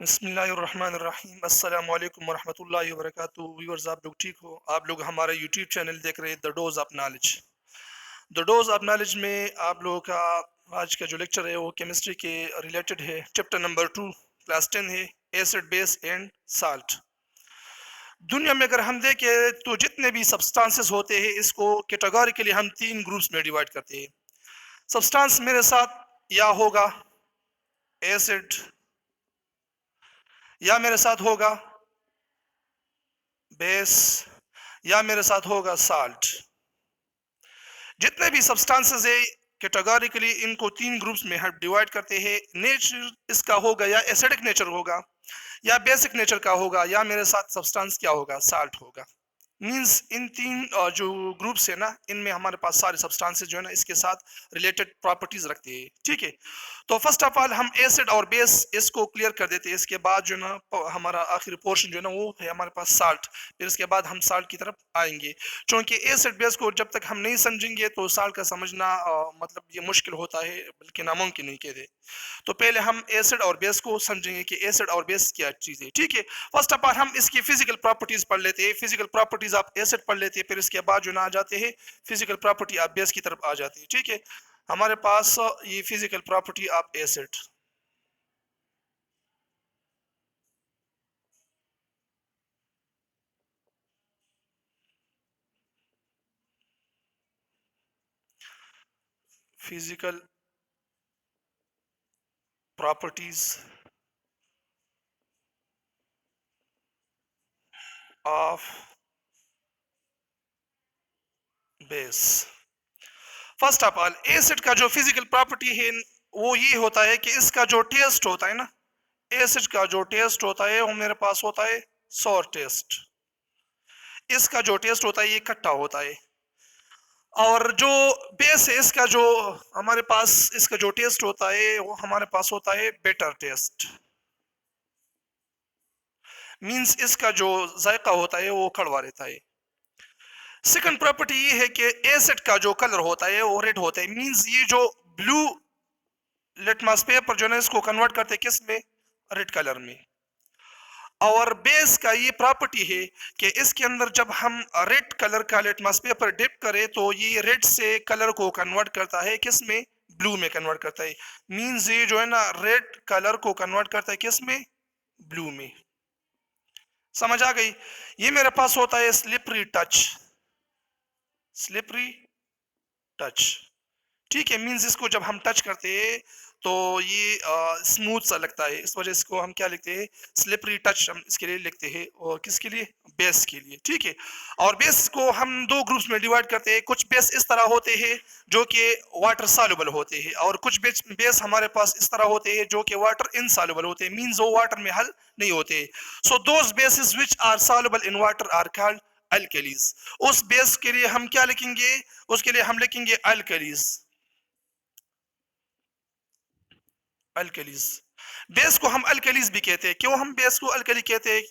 बिस्मिल्लाहिर्रहमानिर्रहीम अस्सलामु अलैकुम वरहमतुल्लाहि वबरकातुहू। व्यूअर्स, आप लोग ठीक हो? आप लोग हमारा यूट्यूब चैनल देख रहे हैं the dose of knowledge. The dose of knowledge में आप लोगों का आज का जो लेक्चर है वो केमिस्ट्री के रिलेटेड है। चैप्टर नंबर 2, क्लास 10 है, एसिड बेस एंड साल्ट। दुनिया में अगर हम देखें तो जितने भी सब्सटेंसेस होते हैं इसको कैटेगोरिकली हम 3 ग्रुप्स में डिवाइड करते हैं। सब्सटेंस मेरे साथ या होगा एसिड या मेरे साथ होगा बेस या मेरे साथ होगा साल्ट। जितने भी सब्सटेंसेस है कैटेगोरिकली इनको 3 ग्रुप्स में हम डिवाइड करते हैं। नेचर इसका होगा या एसिडिक नेचर होगा या बेसिक नेचर का होगा या मेरे साथ सब्सटेंस क्या होगा, साल्ट होगा। मींस इन 3 जो ग्रुप्स है ना, इनमें हमारे पास सारे सब्सटेंसेस जो है ना इसके साथ रिलेटेड प्रॉपर्टीज रखते हैं। ठीक है, तो फर्स्ट ऑफ ऑल हम एसिड और बेस इसको क्लियर कर देते हैं। इसके बाद जो है ना हमारा आखिरी पोर्शन जो है ना वो है हमारे पास साल्ट। फिर इसके बाद हम साल्ट की तरफ आएंगे, क्योंकि एसिड बेस को जब तक हम नहीं समझेंगे तो साल्ट का समझना मतलब ये मुश्किल होता है, बल्कि नामुमकिन नहीं कहते। तो पहले हम एसिड और बेस को समझेंगे कि एसिड और बेस क्या चीज़ है। ठीक है, फर्स्ट ऑफ ऑल हम इसकी फिजिकल प्रॉपर्टीज पढ़ लेते हैं। फिजिकल प्रॉपर्टीज आप एसिड पढ़ लेते हैं, फिर इसके बाद जो ना आ जाते हैं फिजिकल प्रॉपर्टी आप बेस की तरफ आ जाती है। ठीक है, हमारे पास ये physical property of acid. Physical properties of base. First of all acid का जो फिजिकल प्रॉपर्टी है वो ये होता है कि इसका जो टेस्ट होता है ना, एसिड का जो टेस्ट होता है वो मेरे पास होता है सॉर टेस्ट। इसका जो टेस्ट होता है ये खट्टा होता है। और जो बेस है इसका जो हमारे पास इसका जो टेस्ट होता है वो हमारे पास होता है बेटर टेस्ट। मींस इसका जो जायका होता है वो कड़वा रहता है। सेकंड प्रॉपर्टी ये है कि एसिड का जो कलर होता है वो रेड होता है। मींस ये जो ब्लू लिटमस पेपर जो है इसको कन्वर्ट करते हैं किस में, रेड कलर में। और बेस का ये प्रॉपर्टी है कि इसके अंदर जब हम रेड कलर का लिटमस पेपर डिप करें तो ये रेड से कलर को कन्वर्ट करता है किस में, ब्लू में कन्वर्ट करता है। मींस ये जो है ना रेड कलर को कन्वर्ट करता है किस में, ब्लू में। समझ आ गई? ये मेरे पास होता है स्लिपरी टच। स्लिपरी टच, ठीक है। मींस इसको जब हम टच करते हैं तो ये स्मूथ सा लगता है, इस वजह से इसको हम क्या लिखते हैं, स्लिपरी टच हम इसके लिए लिखते हैं। और किसके लिए, बेस के लिए। ठीक है, और बेस को हम 2 ग्रुप्स में डिवाइड करते हैं। कुछ बेस इस तरह होते हैं जो कि वाटर सॉल्युबल होते हैं, और कुछ बेस हमारे पास इस तरह होते हैं जो कि वाटर इनसॉल्युबल होते हैं। मींस वो वाटर में हल नहीं होते। So those bases which are soluble in water are called alkalis. उस बेस के लिए हम क्या लिखेंगे, उसके लिए हम लिखेंगे अल्कलीज। अल्कलीज, बेस को हम अल्कलीज भी कहते हैं। क्यों हम बेस को अल्कली कहते हैं,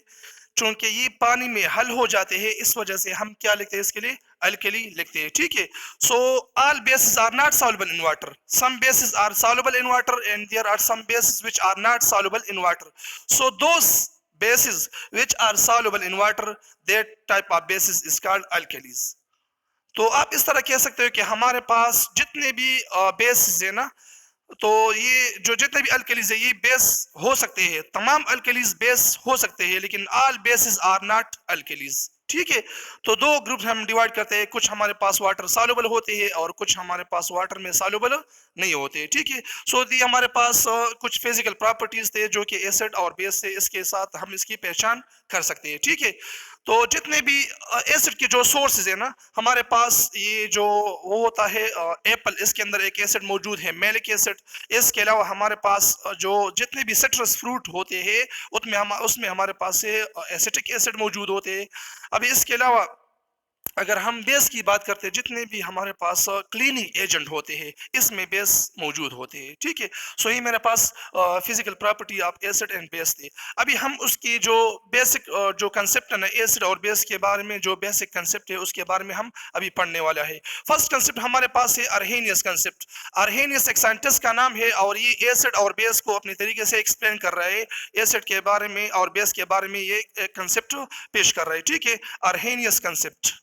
क्योंकि ये पानी में हल हो जाते हैं, इस वजह से हम क्या लिखते हैं, इसके लिए अल्कली लिखते हैं। ठीक है, so all bases are not soluble in water. Some bases are soluble in water and there are some bases which are not soluble in water. So those bases which are soluble in water, that type of bases is called alkalis. तो आप इस तरह कह सकते हो कि हमारे पास जितने भी बेसिस है ना, तो ये जो जितने भी अल्कलीज है ये बेस हो सकते हैं। तमाम अल्कलीज बेस हो सकते हैं, लेकिन all bases are not alkalis. ठीक है, तो 2 ग्रुप हम डिवाइड करते हैं। कुछ हमारे पास वाटर सॉल्युबल होते हैं और कुछ हमारे पास वाटर में सॉल्युबल नहीं होते। ठीक है, सो दी हमारे पास कुछ फिजिकल प्रॉपर्टीज थे जो कि एसिड और बेस से इसके साथ हम इसकी पहचान कर सकते हैं। ठीक है, तो जितने भी एसिड के जो सोर्सेज है ना, हमारे पास ये जो वो होता है एप्पल, इसके अंदर एक एसिड मौजूद है, मैलिक एसिड। इसके अलावा हमारे पास जो जितने भी सिट्रस फ्रूट होते हैं उसमें हमारे पास से एसिटिक एसिड मौजूद होते हैं। अब इसके अलावा अगर हम बेस की बात करते हैं, जितने भी हमारे पास क्लीनिंग एजेंट होते हैं इसमें बेस मौजूद होते हैं, ठीक है। सो ये मेरे पास physical property of acid and base थी। अभी हम उसकी जो बेसिक जो कंसेप्ट है ना एसिड और बेस के बारे में, जो बेसिक कंसेप्ट है उसके बारे में हम अभी पढ़ने वाला है। फर्स्ट कंसेप्ट हमारे पास है अर्हेनियस कंसेप्ट। अर्हेनियस एक साइंटिस्ट का नाम है और ये एसिड और बेस को अपने तरीके से एक्सप्लेन कर रहा है। एसिड के बारे में और बेस के बारे में ये कंसेप्ट पेश कर रहा है, ठीक है। Arrhenius concept,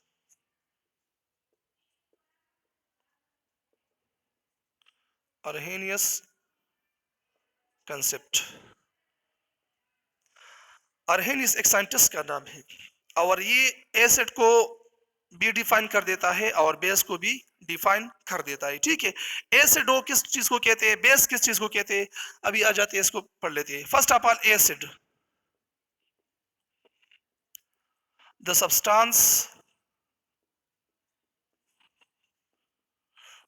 अर्हेनियस concept. अर्हेनियस एक साइंटिस्ट का नाम है और ये एसिड को भी डिफाइन कर देता है और बेस को भी डिफाइन कर देता है, ठीक है। एसिड वो किस चीज को कहते हैं, बेस किस चीज को कहते हैं, अभी आ जाते हैं, इसको पढ़ लेते हैं। First of all acid, the substance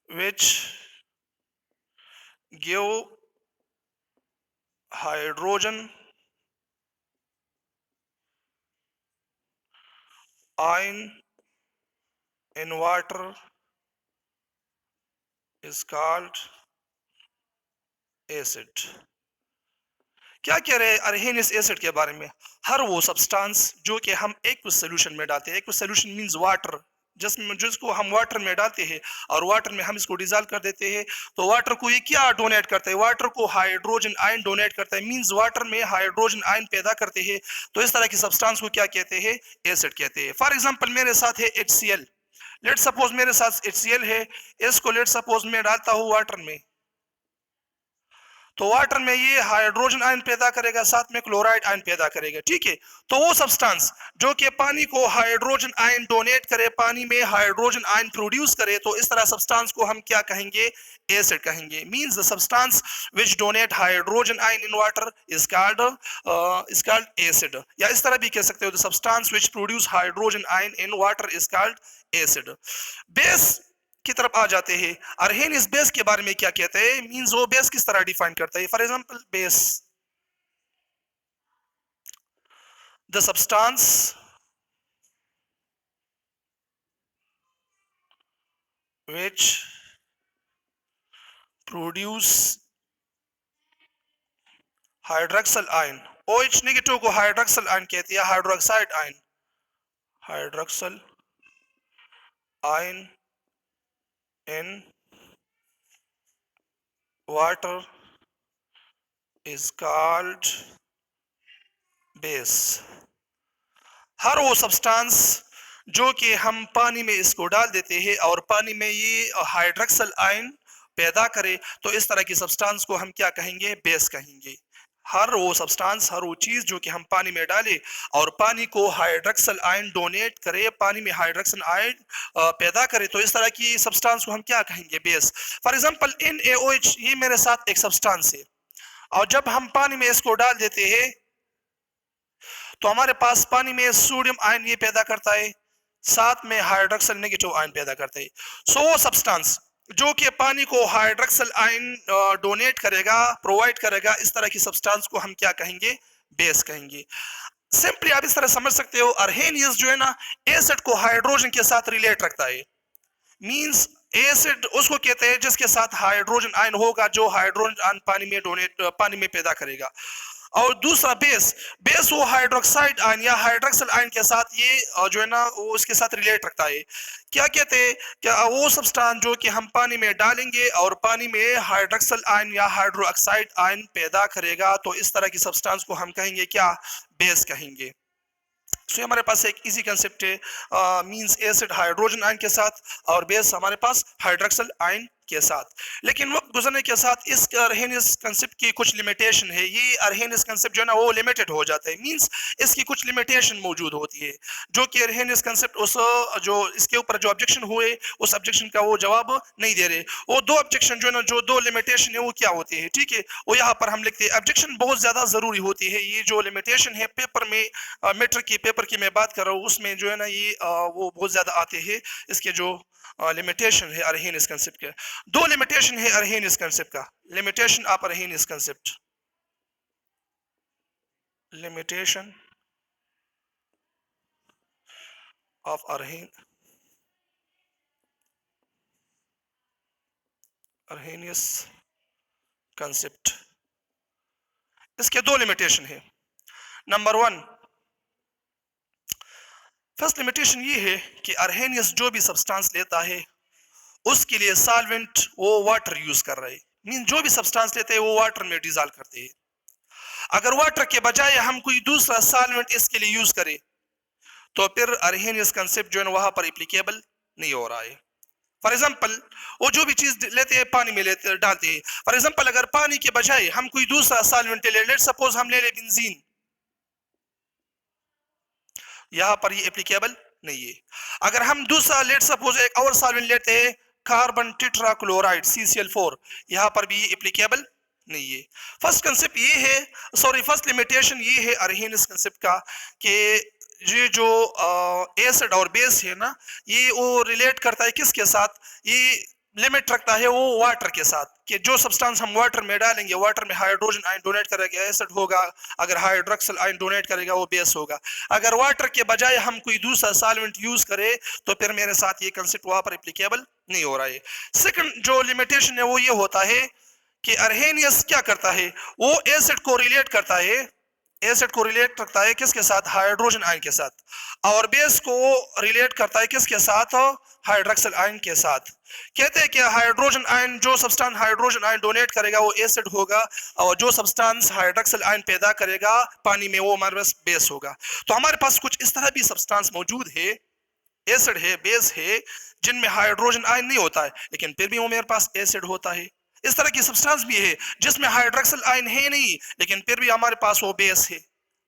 which give hydrogen ion in water is called acid। क्या कह रहे हैं अर्हेनियस एसिड के बारे में? हर वो सब्सटेंस जो कि हम एक सोल्यूशन में डालते हैं, एक सोल्यूशन मींस वाटर, जिसको हम वाटर में डालते हैं और वाटर में हम इसको डिजॉल्व कर देते हैं, तो वाटर को ये क्या डोनेट करता है? वाटर को हाइड्रोजन आयन डोनेट करता है, मींस वाटर में हाइड्रोजन आयन पैदा करते हैं। तो इस तरह की सब्सटेंस को क्या कहते हैं? एसिड कहते हैं। फॉर एग्जाम्पल मेरे साथ है HCl, लेट सपोज मेरे साथ HCl है, इसको लेट सपोज मैं डालता हूँ वाटर में, तो वाटर में ये हाइड्रोजन आयन पैदा करेगा, साथ में क्लोराइड आयन पैदा करेगा, ठीक है। तो वो सब्सटेंस जो कि पानी को हाइड्रोजन आयन डोनेट करे, पानी में हाइड्रोजन आयन प्रोड्यूस करे, तो इस तरह सब्सटेंस को हम क्या कहेंगे? एसिड कहेंगे। Means the substance which donate hydrogen ion in water is called acid, या इस तरह भी कह सकते हो, the substance which produce hydrogen ion in water is called acid. Base की तरफ आ जाते हैं। अर्हेनियस बेस के बारे में क्या कहते हैं, मींस वो बेस किस तरह डिफाइन करता है? For example base, the substance which produce hydroxyl ion, OH negative को हाइड्रोक्सल आयन कहते हैं, hydroxide ion, hydroxyl ion in water is called base. हर वो सब्सटेंस जो कि हम पानी में इसको डाल देते हैं और पानी में ये हाइड्रोक्सल आयन पैदा करे, तो इस तरह की सब्सटेंस को हम क्या कहेंगे? बेस कहेंगे। हर वो सब्सटेंस, हर वो चीज जो कि हम पानी में डाले और पानी को हाइड्रोक्सल आयन डोनेट करे, पानी में हाइड्रोक्सल आयन पैदा करे, तो इस तरह की सब्सटेंस को हम क्या कहेंगे? बेस। फॉर एग्जांपल NaOH, ये मेरे साथ एक सब्सटेंस है और जब हम पानी में इसको डाल देते हैं तो हमारे पास पानी में सोडियम आयन ये पैदा करता है, साथ में हाइड्रोक्सल नेगेटिव आयन पैदा करता है। सो वो सब्सटेंस जो कि पानी को हाइड्रोक्सल आयन डोनेट करेगा, प्रोवाइड करेगा, इस तरह की सब्सटेंस को हम क्या कहेंगे? बेस कहेंगे। सिंपली आप इस तरह समझ सकते हो, अर्हेनियस जो है ना एसिड को हाइड्रोजन के साथ रिलेट रखता है। मींस एसिड उसको कहते हैं जिसके साथ हाइड्रोजन आयन होगा, जो हाइड्रोजन आयन पानी में पैदा करेगा। और दूसरा बेस, बेस वो हाइड्रोक्साइड आयन या हाइड्रोक्सल आयन के साथ ये जो है ना वो उसके साथ रिलेट रखता है। क्या कहते हैं? क्या वो सब्सटेंस जो कि हम पानी में डालेंगे और पानी में हाइड्रोक्सल आयन या हाइड्रोक्साइड आयन पैदा करेगा, तो इस तरह की सब्सटेंस को हम कहेंगे क्या? बेस कहेंगे। सो हमारे पास एक इजी कंसेप्ट है, मींस एसिड हाइड्रोजन आयन के साथ और बेस हमारे पास हाइड्रोक्सल आयन के साथ। लेकिन वक्त गुजरने के साथ इस अर्हेनियस कंसेप्ट की कुछ लिमिटेशन है। ये अर्हेनियस कंसेप्ट जो है ना वो लिमिटेड हो जाता है, मींस इसकी कुछ लिमिटेशन मौजूद होती है, जो कि अर्हेनियस कंसेप्ट उस जो इसके ऊपर जो ऑब्जेक्शन हुए उस ऑब्जेक्शन का वो जवाब नहीं दे रहे। वो दो ऑब्जेक्शन जो है ना, जो दो लिमिटेशन है वो क्या होती है, ठीक है, वो यहाँ पर हम लिखते हैं। ऑब्जेक्शन बहुत ज्यादा जरूरी होती है। ये जो लिमिटेशन है पेपर में, मेट्रिक के पेपर की मैं बात कर रहा हूँ, उसमें जो है ना ये वो बहुत ज्यादा आते हैं। इसके जो लिमिटेशन है अर्हेनियस कंसेप्ट के, दो लिमिटेशन है अर्हेनियस कंसेप्ट का। Limitation of Arrhenius concept, limitation of Arrhen Arrhenius concept, इसके दो लिमिटेशन है। नंबर वन, फर्स्ट लिमिटेशन ये है कि अर्हेनियस जो भी सब्सटेंस लेता है उसके लिए सॉल्वेंट वो वाटर यूज कर रहे हैं, मीन जो भी सब्सटेंस लेते हैं वो वाटर में डिजॉल्व करते हैं। अगर वाटर के बजाय हम कोई दूसरा सॉल्वेंट इसके लिए यूज करें तो फिर अर्हेनियस कंसेप्ट जो है वहां पर एप्लीकेबल नहीं हो रहा है। फॉर एग्जाम्पल, वो जो भी चीज लेते हैं पानी में लेते डालते हैं, फॉर एग्जाम्पल अगर पानी के बजाय हम कोई दूसरा सॉल्वेंट ले, लेट सपोज हम ले बेंजीन, यहां पर ये एप्लीकेबल नहीं है। अगर हम दूसरा लेट सपोज एक और सॉल्वेंट लेते हैं कार्बन टेट्राक्लोराइड CCl4, यहां पर भी ये एप्लीकेबल नहीं है। फर्स्ट कंसेप्ट ये है, सॉरी फर्स्ट लिमिटेशन ये है अर्हेनियस कंसेप्ट का कि ये जो एसिड और बेस है ना, ये वो रिलेट करता है किसके साथ, ये लिमिट रखता है वो वाटर के साथ, कि जो सब्सटेंस हम वाटर में डालेंगे, वाटर में हाइड्रोजन आयन डोनेट करेगा एसिड होगा, अगर हाइड्रोक्सिल आयन डोनेट करेगा वो बेस होगा। अगर वाटर के बजाय हम कोई दूसरा सॉल्वेंट यूज करें तो फिर मेरे साथ ये कंसेप्ट वहां पर एप्लीकेबल नहीं हो रहा है। सेकंड जो लिमिटेशन है वो ये होता है कि अर्हेनियस क्या करता है, वो एसिड को रिलेट करता है, एसिड को रिलेट करता है किसके साथ, हाइड्रोजन आयन के साथ, और बेस को रिलेट करता है किसके साथ, हाइड्रोक्सिल आयन के साथ। कहते हैं कि हाइड्रोजन आयन, जो सब्सटेंस हाइड्रोजन आयन डोनेट करेगा वो एसिड होगा, और जो सब्सटेंस हाइड्रोक्सिल आयन पैदा करेगा पानी में वो हमारे पास बेस होगा। तो हमारे पास कुछ इस तरह भी सब्सटेंस मौजूद है, एसिड है, बेस है, जिनमें हाइड्रोजन आयन नहीं होता है लेकिन फिर भी वो मेरे पास एसिड होता है। इस तरह की सब्सटेंस भी है जिसमें हाइड्रोक्सिल आयन है नहीं लेकिन फिर भी हमारे पास वो बेस है।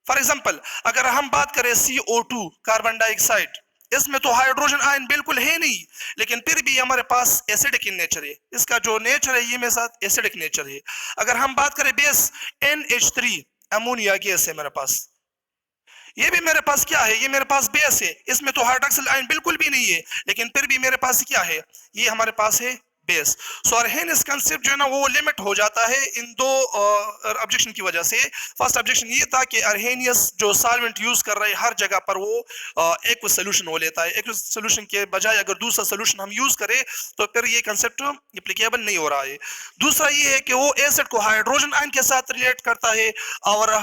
फॉर एग्जांपल, अगर हम बात करें CO2 कार्बन डाइऑक्साइड, इसमें तो हाइड्रोजन आयन बिल्कुल है नहीं लेकिन फिर भी हमारे पास एसिडिक इन नेचर है, इसका जो नेचर है ये मेरे साथ एसिडिक नेचर है। अगर हम बात करें बेस NH3 अमोनिया गैस है मेरे पास, ये भी मेरे पास क्या है, ये मेरे पास बेस है, इसमें तो हाइड्रोक्सिल आयन बिल्कुल भी नहीं है लेकिन फिर भी मेरे पास क्या है, ये हमारे पास है बेस। सो अर्हेनियस कंसेप्ट जो है ना वो लिमिट हो जाता है इन दो ऑब्जेक्शन की वजह से। फर्स्ट ऑब्जेक्शन ये था कि अर्हेनियस जो सॉल्वेंट यूज कर रहे हैं हर जगह पर वो एक सोल्यूशन हो लेता है, एक सोल्यूशन के बजाय अगर दूसरा सोल्यूशन हम यूज करें तो फिर ये कंसेप्ट एप्लीकेबल नहीं हो रहा है। दूसरा ये है कि वो एसिड को हाइड्रोजन आयन के साथ रिलेट करता है और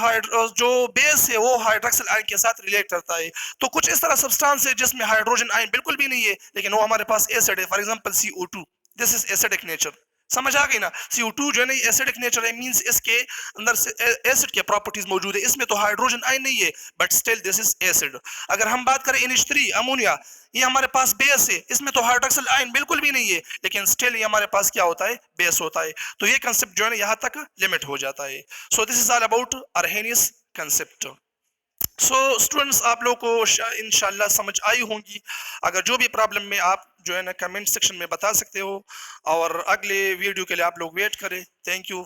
जो बेस है वो हाइड्रोक्सिल आयन के साथ रिलेट करता है। तो कुछ इस तरह सब्सटेंस है जिसमें हाइड्रोजन आयन बिल्कुल भी नहीं है लेकिन वो हमारे पास एसिड है, for example CO2, this is acidic nature. समझ आ गई ना, CO2 जो है ना एसिडिक नेचर है, मींस इसके अंदर से एसिड के प्रॉपर्टीज मौजूद है, इसमें तो हाइड्रोजन आयन नहीं है but still this is acid. अगर हम बात करें NH3 अमोनिया, ये हमारे पास बेस है, इसमें तो हाइड्रोक्सिल आयन बिल्कुल भी नहीं है लेकिन स्टिल ये हमारे पास क्या होता है, बेस होता है। तो ये कंसेप्ट जो है ना यहाँ तक लिमिट हो जाता है। So this is all about Arrhenius concept. So students, आप लोगों को इंशाल्लाह समझ आई होंगी। अगर जो भी प्रॉब्लम में आप जो है ना कमेंट सेक्शन में बता सकते हो और अगले वीडियो के लिए आप लोग वेट करें। Thank you.